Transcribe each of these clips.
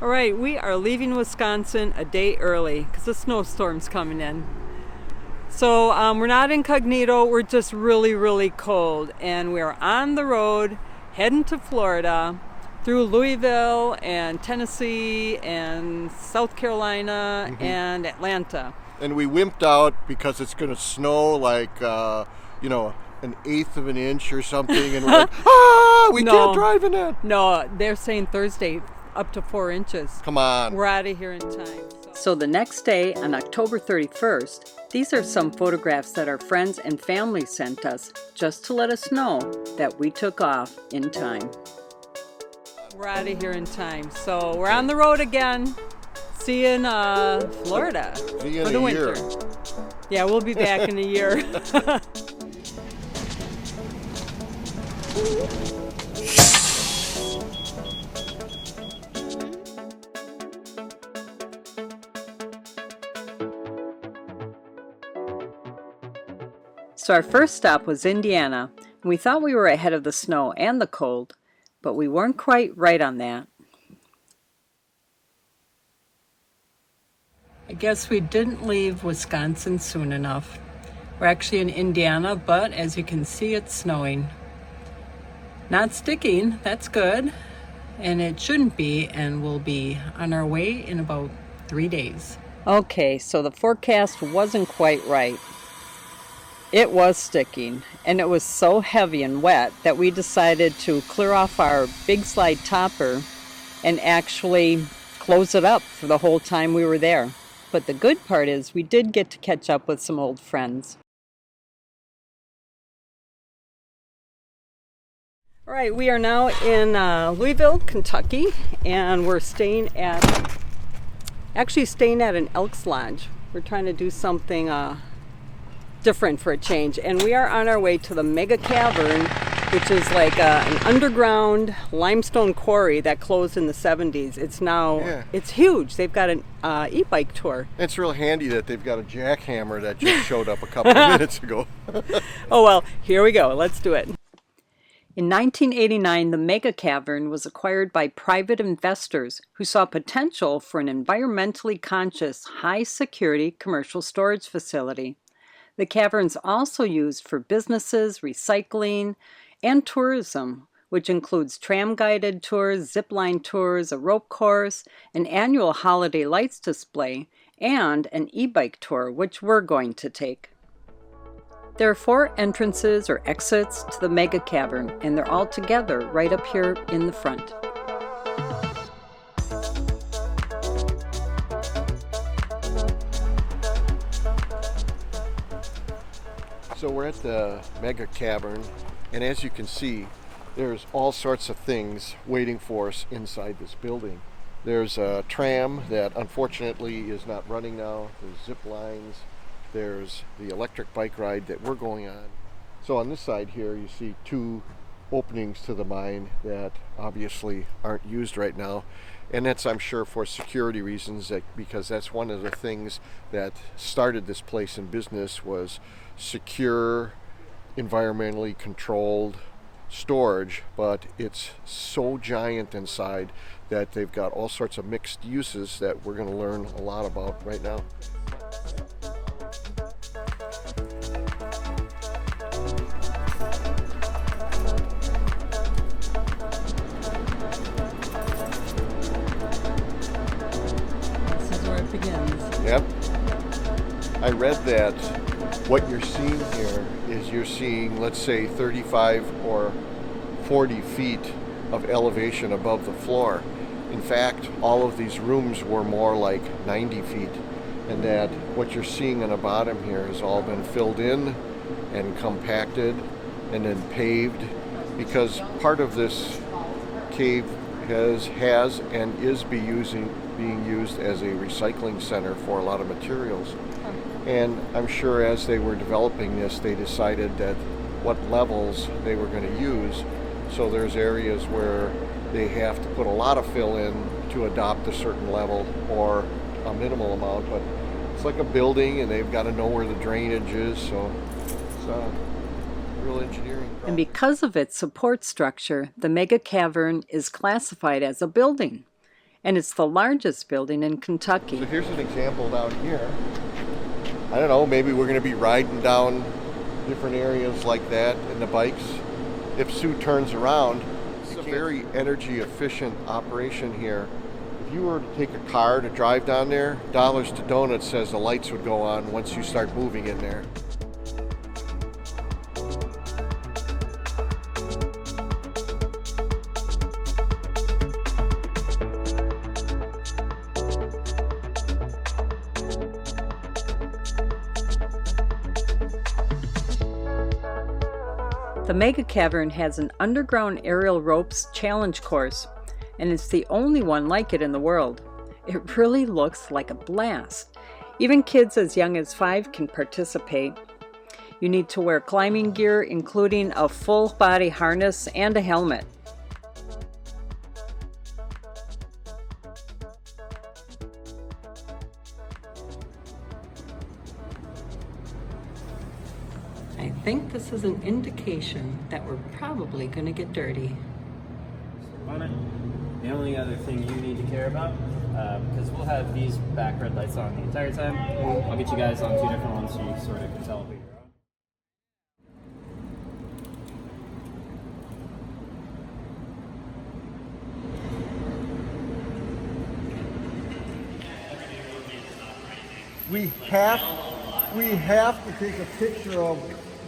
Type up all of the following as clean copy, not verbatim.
All right, we are leaving Wisconsin a day early because the snowstorm's coming in. So we're not incognito, we're just really, really cold. And we're on the road heading to Florida through Louisville and Tennessee and South Carolina and Atlanta. And we wimped out because it's going to snow like, an eighth of an inch or something. And we're like, we can't drive in it. No, they're saying Thursday up to 4 inches. Come on. We're out of here in time. So the next day, on October 31st, these are some photographs that our friends and family sent us just to let us know that we took off in time. We're out of here in time. So we're on the road again. See you in Florida See you for in the a winter. year. Yeah, we'll be back in a year. So our first stop was Indiana, and we thought we were ahead of the snow and the cold, but we weren't quite right on that. I guess we didn't leave Wisconsin soon enough. We're actually in Indiana, but as you can see, it's snowing. Not sticking, that's good, and it shouldn't be, and we'll be on our way in about 3 days. Okay, so the forecast wasn't quite right. It was sticking, and it was so heavy and wet that we decided to clear off our big slide topper and actually close it up for the whole time we were there. But the good part is we did get to catch up with some old friends. All right, we are now in Louisville, Kentucky, and we're staying at an Elks Lodge. We're trying to do something different for a change, and we are on our way to the Mega Cavern, which is like an underground limestone quarry that closed in the 70s. It's huge. They've got an e-bike tour. It's real handy that they've got a jackhammer that just showed up a couple of minutes ago. Oh well, here we go. Let's do it. In 1989, the Mega Cavern was acquired by private investors who saw potential for an environmentally conscious, high-security commercial storage facility. The cavern's also used for businesses, recycling, and tourism, which includes tram-guided tours, zip-line tours, a rope course, an annual holiday lights display, and an e-bike tour, which we're going to take. There are 4 entrances or exits to the Mega Cavern, and they're all together right up here in the front. So we're at the Mega Cavern, and as you can see, there's all sorts of things waiting for us inside this building. There's a tram that unfortunately is not running now. There's zip lines. There's the electric bike ride that we're going on. So on this side here, you see 2 openings to the mine that obviously aren't used right now. And that's, I'm sure, for security reasons, because that's one of the things that started this place in business was secure, environmentally controlled storage, but it's so giant inside that they've got all sorts of mixed uses that we're going to learn a lot about right now. This is where it begins. Yep. I read that what you're seeing here is you're seeing, let's say, 35 or 40 feet of elevation above the floor. In fact, all of these rooms were more like 90 feet, and that what you're seeing on the bottom here has all been filled in and compacted and then paved, because part of this cave has and is being used as a recycling center for a lot of materials. And I'm sure as they were developing this, they decided that what levels they were going to use. So there's areas where they have to put a lot of fill in to adopt a certain level or a minimal amount, but it's like a building and they've got to know where the drainage is, so it's real engineering. And because of its support structure, the Mega Cavern is classified as a building. and it's the largest building in So Kentucky. here's an example down here. I don't know, maybe we're going to be riding down different areas like that in the bikes. If Sue turns around, it's a very energy efficient operation here. If you were to take a car to drive down there, Dollars to Donuts says the lights would go on once you start moving in there. The Mega Cavern has an underground aerial ropes challenge course, and it's the only one like it in the world. It really looks like a blast. Even kids as young as 5 can participate. You need to wear climbing gear, including a full body harness and a helmet. I think this is an indication that we're probably going to get dirty. On it. The only other thing you need to care about, because we'll have these back red lights on the entire time. I'll get you guys on 2 different ones so you sort of can tell who you're on. We have to take a picture of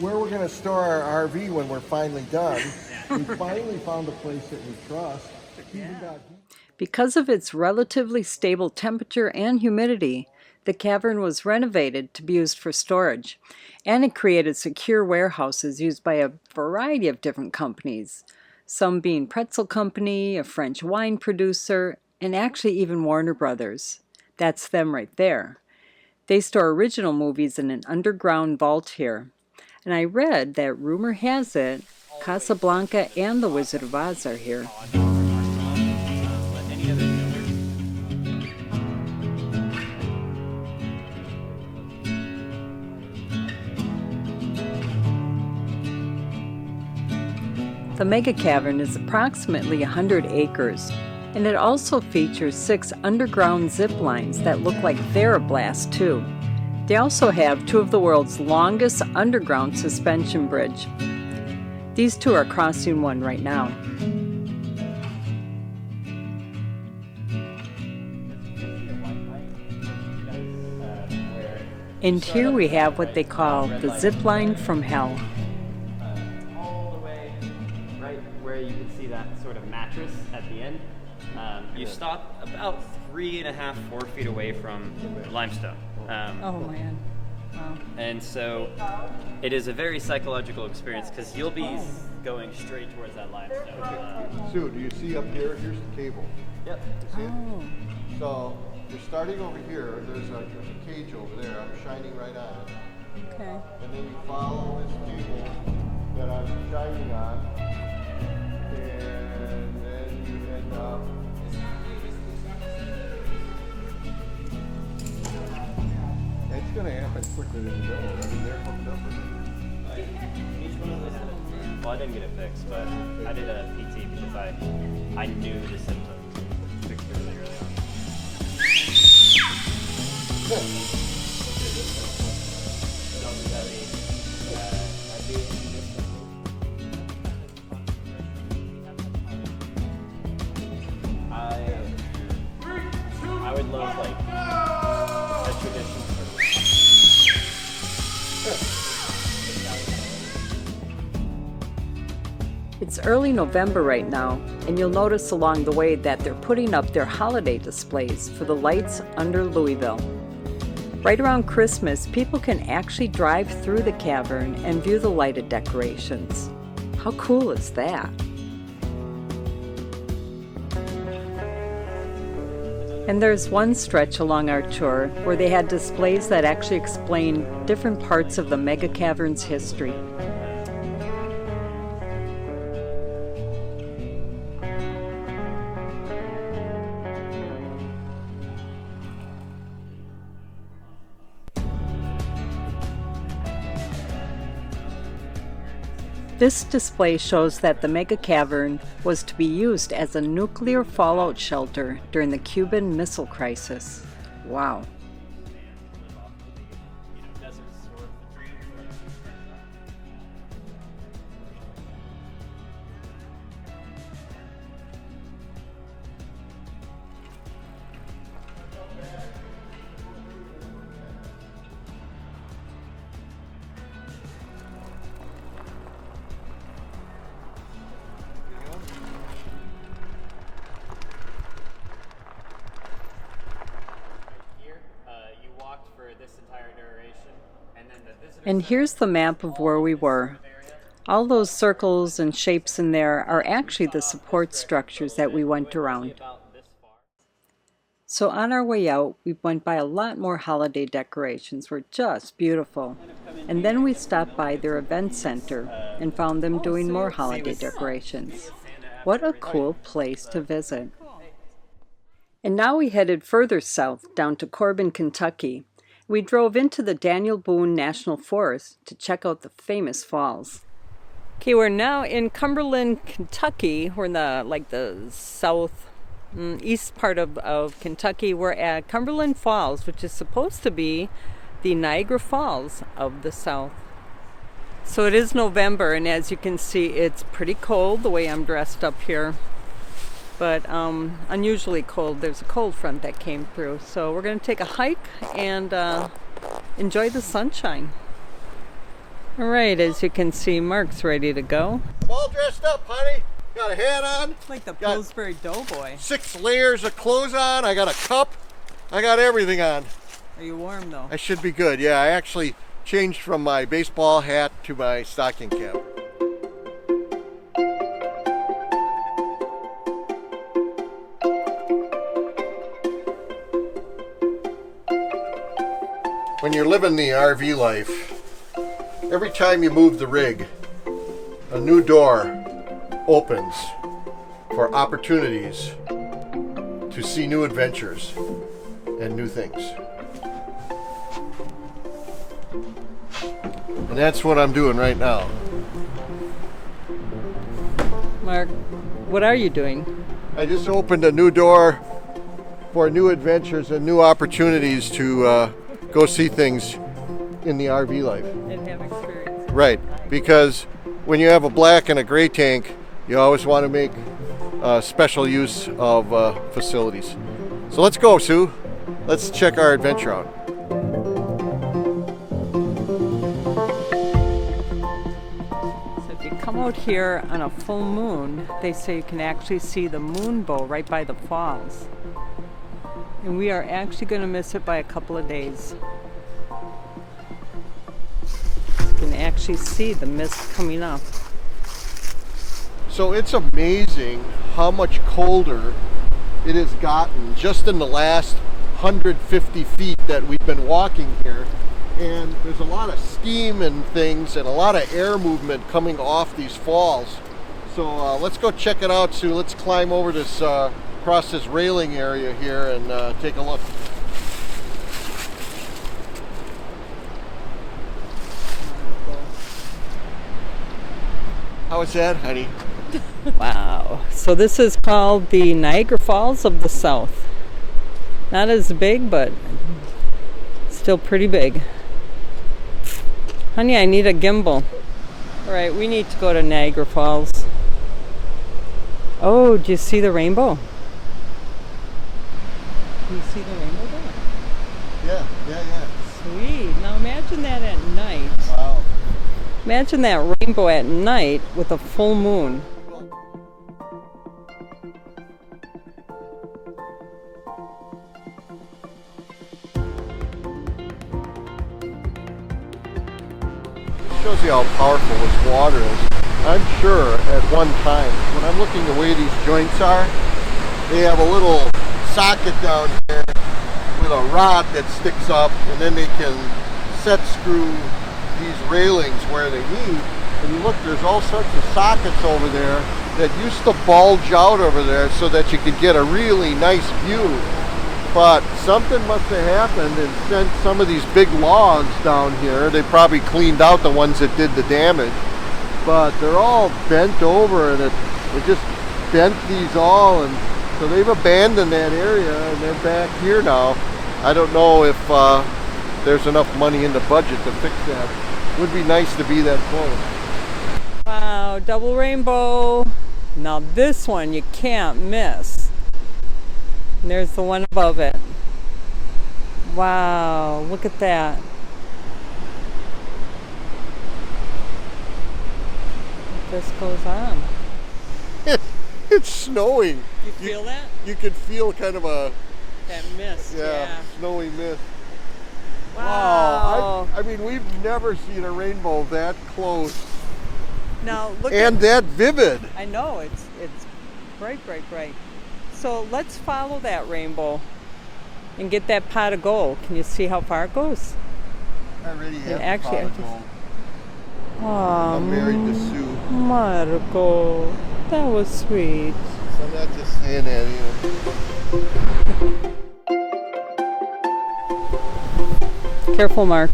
where we're going to store our RV when we're finally done. We finally found a place that we trust. Because of its relatively stable temperature and humidity, the cavern was renovated to be used for storage, and it created secure warehouses used by a variety of different companies, some being Pretzel Company, a French wine producer, and actually even Warner Brothers. That's them right there. They store original movies in an underground vault here. And I read that rumor has it, Casablanca and The Wizard of Oz are here. The Mega Cavern is approximately 100 acres, and it also features 6 underground zip lines that look like they're a blast too. They also have 2 of the world's longest underground suspension bridge. These 2 are crossing one right now. And here we have what they call the zip line from hell. All the way right where you can see that sort of mattress at the end. You stop about 3.5, 4 feet away from limestone. Oh man. Wow. And so it is a very psychological experience because you'll be going straight towards that limestone. Sue, do you see up here? Here's the cable. Yep. You see it? Oh. So you're starting over here. There's a cage over there. I'm shining right on it. Okay. And then you follow this cable that I'm shining on. And then you end up. It's going to happen quicker than you know. I mean, they're hooked up with it. Each one of those. Well, I didn't get it fixed, but I did a PT because I knew the symptoms fixed it really early on. I would love like a traditional. It's early November right now, and you'll notice along the way that they're putting up their holiday displays for the lights under Louisville. Right around Christmas, people can actually drive through the cavern and view the lighted decorations. How cool is that? And there's one stretch along our tour where they had displays that actually explain different parts of the Mega Cavern's history. This display shows that the mega cavern was to be used as a nuclear fallout shelter during the Cuban Missile Crisis. Wow. And here's the map of where we were. All those circles and shapes in there are actually the support structures that we went around. So on our way out, we went by a lot more holiday decorations. Were just beautiful. And then we stopped by their event center and found them doing more holiday decorations. What a cool place to visit. And now we headed further south down to Corbin, Kentucky. We drove into the Daniel Boone National Forest to check out the famous falls. Okay, we're now in Cumberland, Kentucky. We're in the east part of Kentucky. We're at Cumberland Falls, which is supposed to be the Niagara Falls of the South. So it is November, and as you can see, it's pretty cold the way I'm dressed up here. But unusually cold. There's a cold front that came through. So we're going to take a hike and enjoy the sunshine. All right, as you can see, Mark's ready to go. I'm all dressed up, honey. Got a hat on. Like the Pillsbury Doughboy. 6 layers of clothes on. I got a cup. I got everything on. Are you warm though? I should be good. Yeah, I actually changed from my baseball hat to my stocking cap. When you're living the RV life, every time you move the rig, a new door opens for opportunities to see new adventures and new things. And that's what I'm doing right now. Mark, what are you doing? I just opened a new door for new adventures and new opportunities to go see things in the RV life. And have experience. Right, because when you have a black and a gray tank, you always want to make special use of facilities. So let's go, Sue. Let's check our adventure out. So if you come out here on a full moon, they say you can actually see the moon bow right by the falls. And we are actually going to miss it by a couple of days. You can actually see the mist coming up. So it's amazing how much colder it has gotten just in the last 150 feet that we've been walking here. And there's a lot of steam and things and a lot of air movement coming off these falls. So let's go check it out, Sue. Let's climb over this across this railing area here and take a look. How is that, honey? Wow. So this is called the Niagara Falls of the South. Not as big, but still pretty big. Honey, I need a gimbal. All right, we need to go to Niagara Falls. Oh, do you see the rainbow? Do you see the rainbow there? Yeah. Sweet. Now imagine that at night. Wow. Imagine that rainbow at night with a full moon. Shows you how powerful this water is. I'm sure at one time, when I'm looking the way these joints are, they have a little socket down here with a rod that sticks up, and then they can set screw these railings where they need. And you look, there's all sorts of sockets over there that used to bulge out over there so that you could get a really nice view. But something must have happened and sent some of these big logs down here. They probably cleaned out the ones that did the damage. but they're all bent over, and it just bent these all, and so they've abandoned that area and they're back here now. I don't know if there's enough money in the budget to fix that. Would be nice to be that close. Wow, double rainbow. Now this one you can't miss. And there's the one above it. Wow, look at that. This goes on. It's snowing. You feel that? You could feel kind of a That mist, yeah. snowy mist. Wow. I mean, we've never seen a rainbow that close Now look and at, that vivid. I know, it's bright, bright, bright. So let's follow that rainbow and get that pot of gold. Can you see how far it goes? I already have actually, pot of gold. Oh, I'm married to Sue. Marco, that was sweet. So I'm not just saying that, Careful, Mark.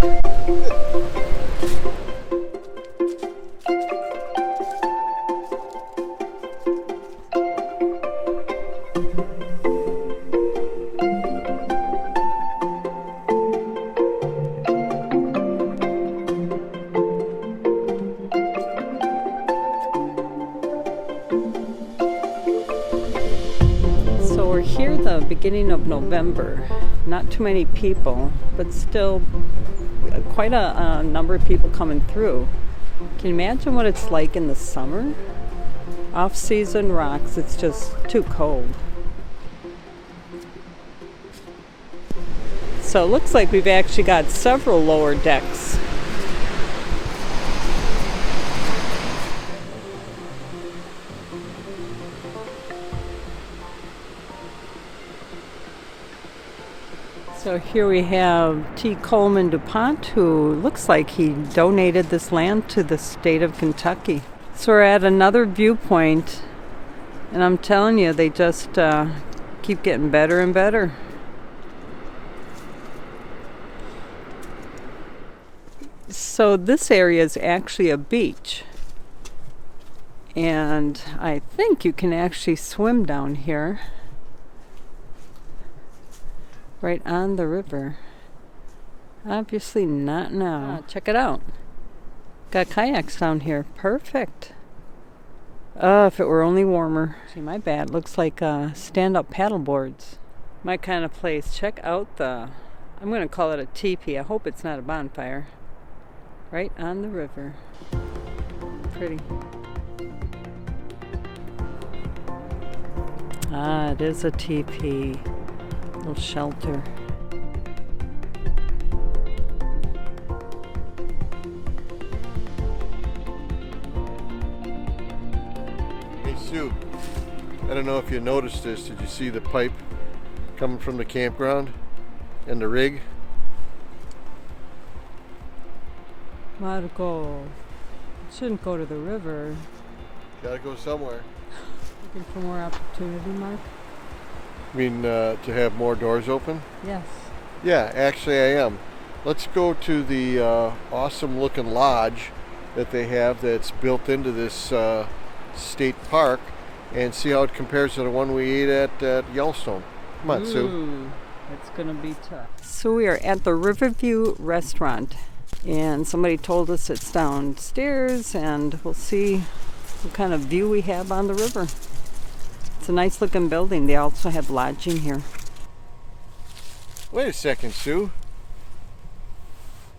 So we're here the beginning of November. Not too many people, but still quite a number of people coming through. Can you imagine what it's like in the summer? Off-season rocks, it's just too cold. So it looks like we've actually got several lower decks. So here we have T. Coleman DuPont, who looks like he donated this land to the state of Kentucky. So we're at another viewpoint, and I'm telling you, they just keep getting better and better. So this area is actually a beach, and I think you can actually swim down here. Right on the river. Obviously not now. Check it out. Got kayaks down here. Perfect. If it were only warmer. See, my bad. Looks like stand-up paddle boards. My kind of place. Check out the, I'm going to call it a teepee. I hope it's not a bonfire. Right on the river. Pretty. Ah, it is a teepee. Little shelter. Hey Sue, I don't know if you noticed this. Did you see the pipe coming from the campground and the rig? Marco, it shouldn't go to the river. Gotta go somewhere. Looking for more opportunity, Mark? I mean, to have more doors open? Yes. Yeah, actually I am. Let's go to the awesome looking lodge that they have that's built into this state park and see how it compares to the one we ate at Yellowstone. Come on, Sue. It's gonna be tough. So we are at the Riverview Restaurant, and somebody told us it's downstairs, and we'll see what kind of view we have on the river. It's a nice looking building. They also have lodging here. Wait a second, Sue.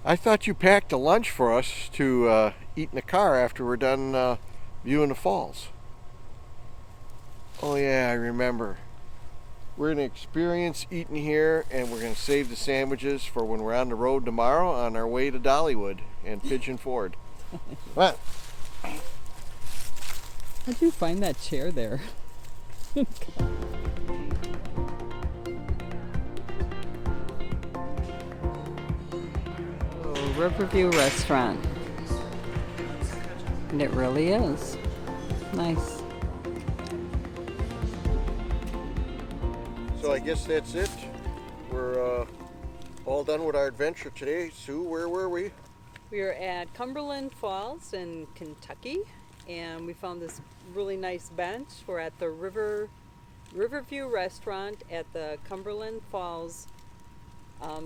I thought you packed a lunch for us to eat in the car after we're done viewing the falls. Oh yeah, I remember. We're going to experience eating here, and we're going to save the sandwiches for when we're on the road tomorrow on our way to Dollywood and Pigeon Ford. What? How'd you find that chair there? Oh, Riverview Restaurant. And it really is. Nice. So I guess that's it. We're all done with our adventure today. Sue, where were we? We are at Cumberland Falls in Kentucky, and we found this really nice bench. We're at the Riverview Restaurant at the Cumberland Falls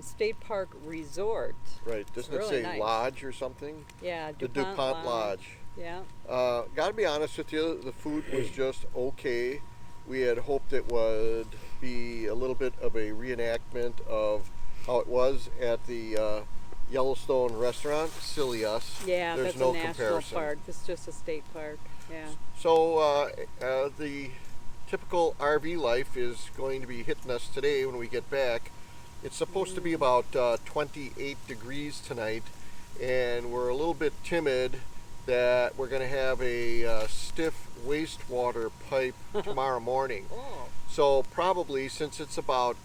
State Park Resort. Right. Doesn't it really say nice. Lodge or something? Yeah, The DuPont Lodge. Yeah. Gotta be honest with you, the food was just okay. We had hoped it would be a little bit of a reenactment of how it was at the Yellowstone restaurant. Silly us. Yeah, There's that's no a national comparison. park. This is just a state park. Yeah. So the typical RV life is going to be hitting us today when we get back. It's supposed to be about 28 degrees tonight, and we're a little bit timid that we're going to have a stiff wastewater pipe tomorrow morning. Oh. So probably, since it's about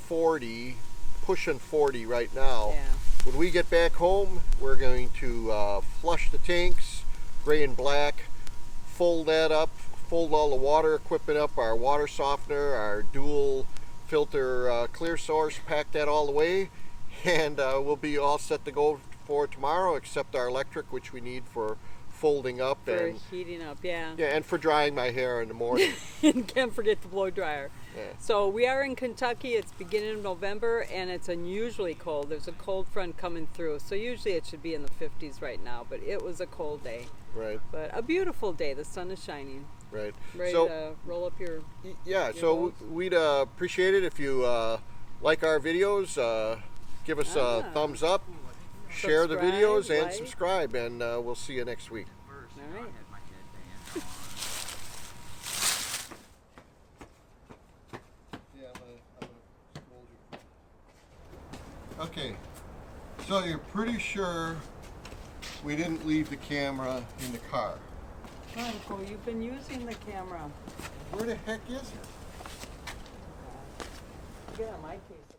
40, pushing 40 right now, Yeah. when we get back home, we're going to flush the tanks, gray and black, fold that up, fold all the water equipment up, our water softener, our dual filter clear source, pack that all away, and we'll be all set to go for tomorrow, except our electric, which we need for folding up For and heating up, yeah. and for drying my hair in the morning. And can't forget the blow dryer. Yeah. So we are in Kentucky. It's beginning of November, and it's unusually cold. There's a cold front coming through, so usually it should be in the 50s right now, but it was a cold day. Right, But a beautiful day. The sun is shining. right. Ready So to roll up your... yeah, your so votes? we'd appreciate it if you like our videos, give us a thumbs up, share the Subscribe, videos, and like. subscribe, and we'll see you next week. All right. Okay, so you're pretty sure we didn't leave the camera in the car. Michael, you've been using the camera. Where the heck is it? Get on my case.